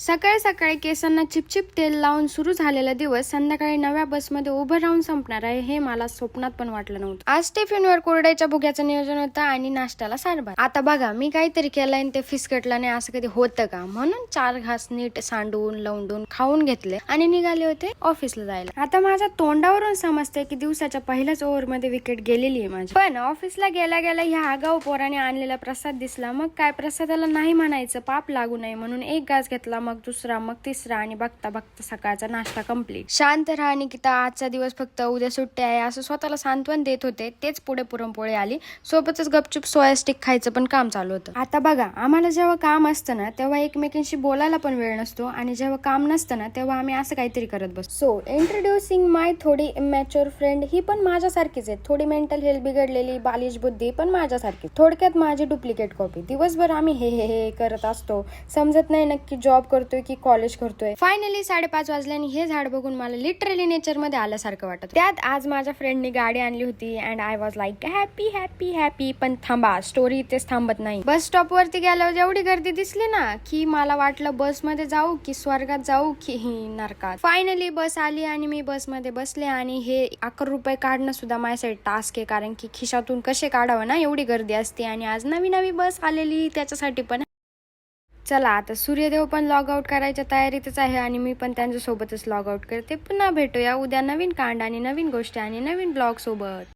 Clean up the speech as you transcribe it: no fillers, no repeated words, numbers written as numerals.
सकाळी सकाळी केसांना चिपचिप तेल लावून सुरू झालेला दिवस संध्याकाळी नव्या बसमध्ये उभं राहून संपणार आहे हे मला स्वप्नात पण वाटलं नव्हतं. आज टिफिनवर कुरड्याच्या भुग्याचं नियोजन होतं आणि नाश्त्याला सारभार. आता बघा मी काहीतरी केलंय आणि ते फिसकटलं नाही असं कधी होतं का, म्हणून 4 घास नीट सांडून लवंडून खाऊन घेतले आणि निघाले होते ऑफिसला जायला. आता माझ्या तोंडावरून समजते की दिवसाच्या पहिल्याच ओव्हर मध्ये विकेट गेलेली आहे माझी. पण ऑफिसला गेल्या गेल्या ह्या आगाऊ पोराने आणलेला प्रसाद दिसला. मग काय, प्रसादाला नाही म्हणायचं, पाप लागू नये म्हणून एक घास घेतला, मग दुसरा, मग तिसरा आणि बघता बघता सकाळचा नाश्ता कंप्लीट. शांत राहा निकिता, आजचा दिवस फक्त, उद्या सुट्टी आहे असं स्वतःला सांत्वन देत होते. तेच पुढे पुरणपोळी आली, सोबतच गपचूप सोया स्टिक खायचं पण काम चालू होतं. आता बघा, आम्हाला जेव्हा काम असतं ना तेव्हा एकमेकांशी बोलायला पण वेळ नसतो आणि जेव्हा काम नसतं ना तेव्हा आम्ही असं काहीतरी करत बसतो. सो इंट्रोड्युसिंग माय थोडी इमॅच्युअर फ्रेंड. ही पण माझ्यासारखीच आहे, थोडी मेंटल हेल्थ बिघडलेली, बालिश बुद्धी पण माझ्यासारखी, थोडक्यात माझी डुप्लिकेट कॉपी. दिवसभर आम्ही हे करत असतो, समजत नाही नक्की जॉब करतोय की कॉलेज करतोय. फायनली 5:30 वाजले आणि हे झाड बघून मला लिटरली नेचर मध्ये आल्यासारखं वाटत. त्यात आज माझ्या फ्रेंडनी गाडी आणली होती and I was like happy happy happy. पण थांबा, स्टोरी इथेच थांबत नाही. बस स्टॉप वरती गेल्यावर एवढी गर्दी दिसली ना की मला वाटलं बस मध्ये जाऊ की स्वर्गात जाऊ की नरकात. फायनली बस आली आणि मी बस मध्ये बसले आणि हे 11 रुपये काढणं सुद्धा माझ्यासाठी टास्क आहे, कारण की खिशातून कसे काढावं ना, एवढी गर्दी असते. आणि आज नवी नवी बस आलेली त्याच्यासाठी पण. चला आता सूर्यदेव पण लॉग आउट करायच्या तयारीतच आहे आणि मी पण त्यांच्या सोबतच लॉग आउट करते. पुन्हा भेटूया उद्या नवीन कांड आणि नवीन गोष्टी आणि नवीन ब्लॉग सोबत.